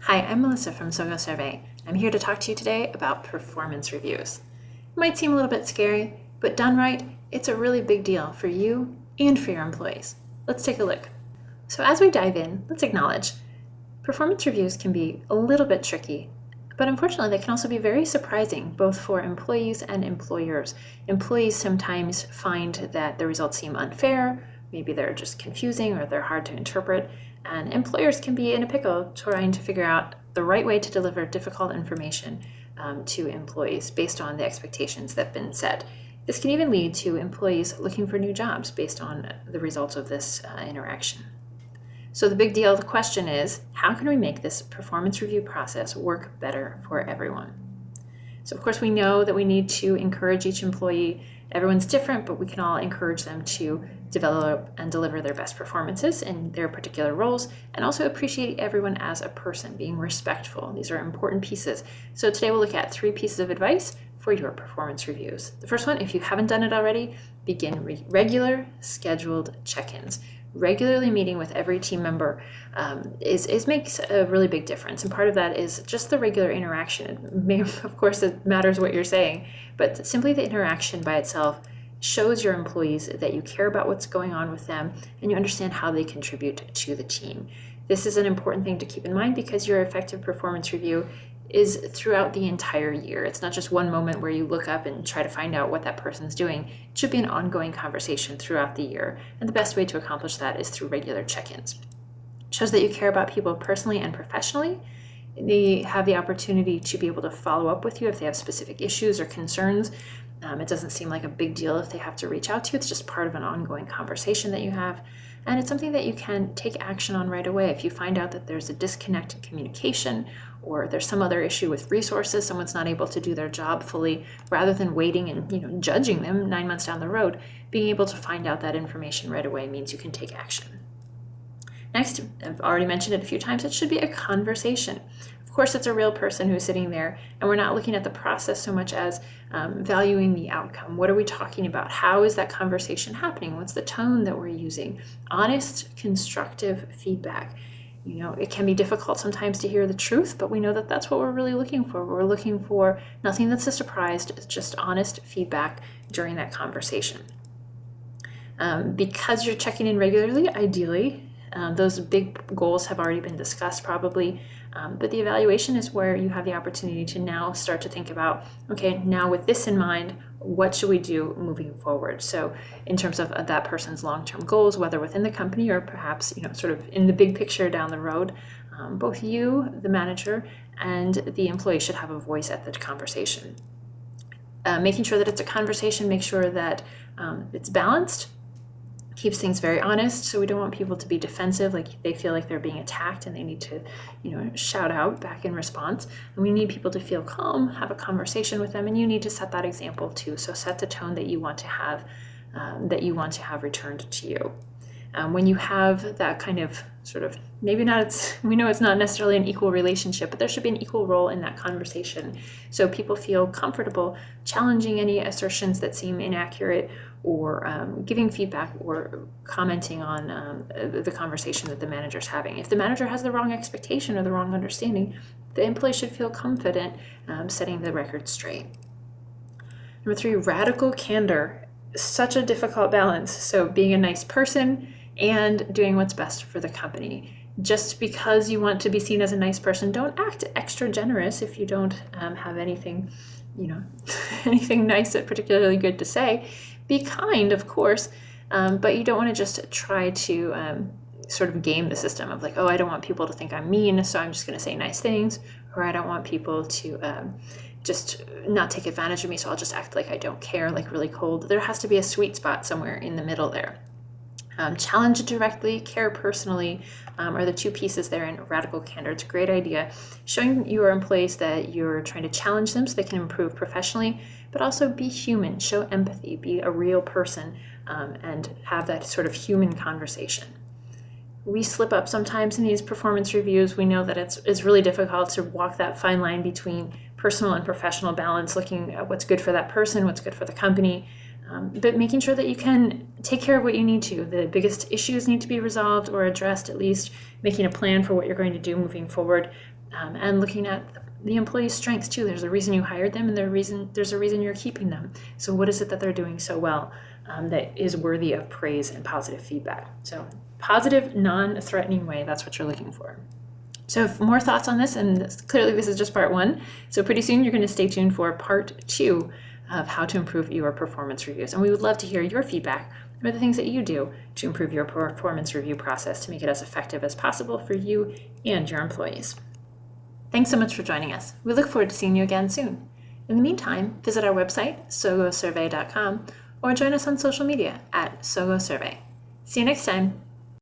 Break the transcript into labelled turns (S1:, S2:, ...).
S1: Hi, I'm Melissa from SoGoSurvey. I'm here to talk to you today about performance reviews. It might seem a little bit scary, but done right, it's a really big deal for you and for your employees. Let's take a look. So as we dive in, let's acknowledge performance reviews can be a little bit tricky, but unfortunately they can also be very surprising both for employees and employers. Employees sometimes find that the results seem unfair, maybe they're just confusing or they're hard to interpret, and employers can be in a pickle trying to figure out the right way to deliver difficult information to employees based on the expectations that have been set. This can even lead to employees looking for new jobs based on the results of this interaction. So the big deal, the question is, how can we make this performance review process work better for everyone? So of course we know that we need to encourage each employee. Everyone's different, but we can all encourage them to develop and deliver their best performances in their particular roles, and also appreciate everyone as a person, being respectful. These are important pieces. So today we'll look at 3 pieces of advice for your performance reviews. The first one, if you haven't done it already, begin regular scheduled check-ins. Regularly meeting with every team member makes a really big difference, and part of that is just the regular interaction. Of course, it matters what you're saying, but simply the interaction by itself shows your employees that you care about what's going on with them and you understand how they contribute to the team. This is an important thing to keep in mind because your effective performance review is throughout the entire year. It's not just one moment where you look up and try to find out what that person's doing. It should be an ongoing conversation throughout the year, and the best way to accomplish that is through regular check-ins. It shows that you care about people personally and professionally. They have the opportunity to be able to follow up with you if they have specific issues or concerns. It doesn't seem like a big deal if they have to reach out to you. It's just part of an ongoing conversation that you have. And it's something that you can take action on right away. If you find out that there's a disconnect in communication or there's some other issue with resources, someone's not able to do their job fully, rather than waiting and judging them 9 months down the road, being able to find out that information right away means you can take action. Next, I've already mentioned it a few times, it should be a conversation. Of course, it's a real person who's sitting there, and we're not looking at the process so much as valuing the outcome. What are we talking about? How is that conversation happening? What's the tone that we're using? Honest, constructive feedback. It can be difficult sometimes to hear the truth, but we know that that's what we're really looking for. We're looking for nothing that's a surprise, it's just honest feedback during that conversation. Because you're checking in regularly, ideally, those big goals have already been discussed probably, but the evaluation is where you have the opportunity to now start to think about, okay, now with this in mind, what should we do moving forward? So in terms of that person's long-term goals, whether within the company or perhaps, sort of in the big picture down the road, both you, the manager, and the employee should have a voice at the conversation. Making sure that it's a conversation, make sure that it's balanced, keeps things very honest. So we don't want people to be defensive, like they feel like they're being attacked and they need to, shout out back in response. And we need people to feel calm, have a conversation with them, and you need to set that example too. So set the tone that you want to have, returned to you. When you have that kind of sort of, we know it's not necessarily an equal relationship, but there should be an equal role in that conversation. So people feel comfortable challenging any assertions that seem inaccurate or giving feedback or commenting on the conversation that the manager's having. If the manager has the wrong expectation or the wrong understanding, the employee should feel confident setting the record straight. Number 3, radical candor. Such a difficult balance. So being a nice person and doing what's best for the company. Just because you want to be seen as a nice person, don't act extra generous if you don't have anything, anything nice or particularly good to say. Be kind, of course, but you don't want to just try to sort of game the system of like, oh, I don't want people to think I'm mean, so I'm just going to say nice things, or I don't want people to just not take advantage of me, so I'll just act like I don't care, like really cold. There has to be a sweet spot somewhere in the middle there. Challenge directly, care personally are the 2 pieces there in radical candor. It's a great idea. Showing your employees that you're trying to challenge them so they can improve professionally, but also be human, show empathy, be a real person, and have that sort of human conversation. We slip up sometimes in these performance reviews. We know that it's really difficult to walk that fine line between personal and professional balance, looking at what's good for that person, what's good for the company, but making sure that you can take care of what you need to. The biggest issues need to be resolved or addressed, at least making a plan for what you're going to do moving forward. and looking at the employee's strengths too. There's a reason you hired them, and there's a reason you're keeping them. So what is it that they're doing so well that is worthy of praise and positive feedback? So positive, non-threatening way, that's what you're looking for. So more thoughts on this, and clearly this is just part 1. So pretty soon you're going to stay tuned for part 2 of how to improve your performance reviews. And we would love to hear your feedback about the things that you do to improve your performance review process to make it as effective as possible for you and your employees. Thanks so much for joining us. We look forward to seeing you again soon. In the meantime, visit our website, SoGoSurvey.com, or join us on social media at SoGoSurvey. See you next time.